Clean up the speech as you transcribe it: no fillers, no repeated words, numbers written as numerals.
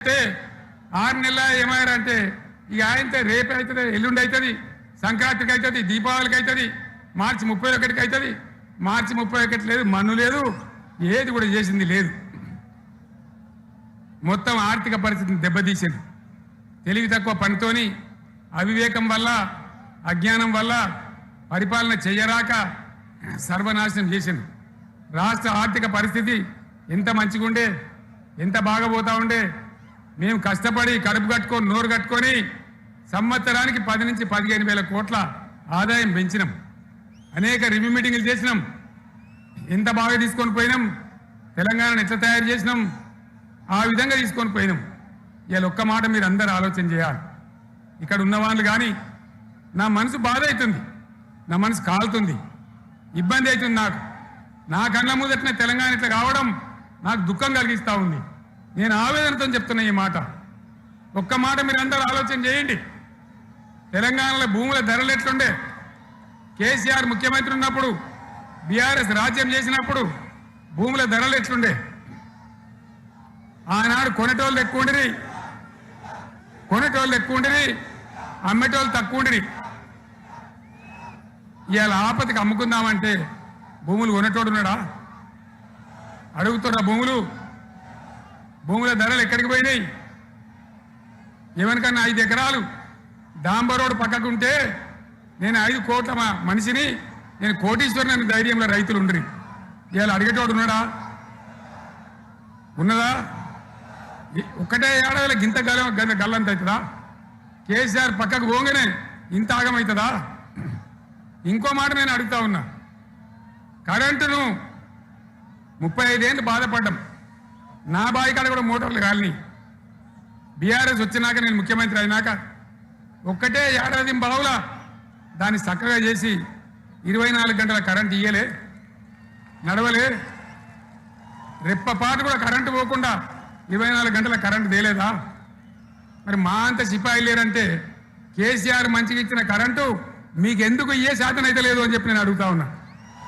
6 నెలల ఏమారంటే ఇక ఆయనతే రేపు అవుతుంది, ఎల్లుండి అవుతుంది, సంక్రాంతికి అవుతుంది, దీపావళికి అవుతుంది, మార్చి 31కి అవుతుంది. మార్చి 31 లేదు, మన్ను లేదు, ఏది కూడా చేసింది లేదు. మొత్తం ఆర్థిక పరిస్థితిని దెబ్బతీసింది. తెలివి తక్కువ పనితోని, అవివేకం వల్ల, అజ్ఞానం వల్ల పరిపాలన చేయరాక సర్వనాశనం చేసింది. రాష్ట్ర ఆర్థిక పరిస్థితి ఎంత మంచిగా ఉండే, ఎంత బాగా పోతా ఉండే. మేము కష్టపడి కడుపు కట్టుకొని నోరు కట్టుకొని సంవత్సరానికి 10 నుంచి 15 వేల కోట్ల ఆదాయం పెంచినాం. అనేక రివ్యూ మీటింగ్లు చేసినాం. ఎంత బాగా తీసుకొని పోయినాం, తెలంగాణను ఎట్లా తయారు చేసినాం, ఆ విధంగా తీసుకొని పోయినాం. ఇవాళ ఒక్క మాట మీరు అందరూ ఆలోచన చేయాలి. ఇక్కడ ఉన్న వాళ్ళు కానీ నా మనసు బాధ అవుతుంది, నా మనసు కాలుతుంది, ఇబ్బంది అవుతుంది. నా కళ్ళ ముందటనే తెలంగాణ ఇట్లా కావడం నాకు దుఃఖం కలిగిస్తూ ఉంది. నేను ఆవేదనతో చెప్తున్నా ఈ మాట. ఒక్క మాట మీరు అందరూ ఆలోచన చేయండి. తెలంగాణలో భూముల ధరలు ఎట్లుండే, కేసీఆర్ ముఖ్యమంత్రి ఉన్నప్పుడు, బీఆర్ఎస్ రాజ్యం చేసినప్పుడు భూముల ధరలు ఎట్లుండే? ఆనాడు కొనేటోళ్ళు ఎక్కువ ఉండిరి, అమ్మేటోళ్ళు తక్కువ ఉండిరి. ఇవాళ ఆపతికి అమ్ముకుందామంటే భూములు కొనేటోడున్నాడా? అడుగుతున్నా భూముల ధరలు ఎక్కడికి పోయినాయి? ఎవరికన్నా 5 ఎకరాలు డాంబర్ రోడ్డు పక్కకుంటే నేను 5 కోట్ల మనిషిని, నేను కోటీశ్వరుని అనే ధైర్యంలో రైతులు ఉండరు. ఇవాళ అడిగేటోడు ఉన్నాడా? ఉన్నదా? ఒక్కటే ఏడాదిలో గింత గల్లంత అవుతుందా? కేసీఆర్ పక్కకు పోగానే ఇంత ఆగమవుతుందా? ఇంకో మాట నేను అడుగుతా ఉన్నా. కరెంటును 35 ఏళ్ళు బాధపడ్డాం. నా బావి కాడ కూడా మోటార్లు కాలినాయి. బీఆర్ఎస్ వచ్చినాక, నేను ముఖ్యమంత్రి అయినాక ఒక్కటే ఏడాది బావులా దాన్ని చక్కగా చేసి 24 గంటల కరెంటు ఇయ్యలే, నడవలే. రెప్పపాటు కూడా కరెంటు పోకుండా 24 గంటల కరెంటు తేలేదా? మరి మా అంత సిపాయి లేరంటే కేసీఆర్ మంచిగా ఇచ్చిన కరెంటు మీకెందుకు ఇయ్యే శాతం అయితే లేదు అని చెప్పి నేను అడుగుతా ఉన్నా.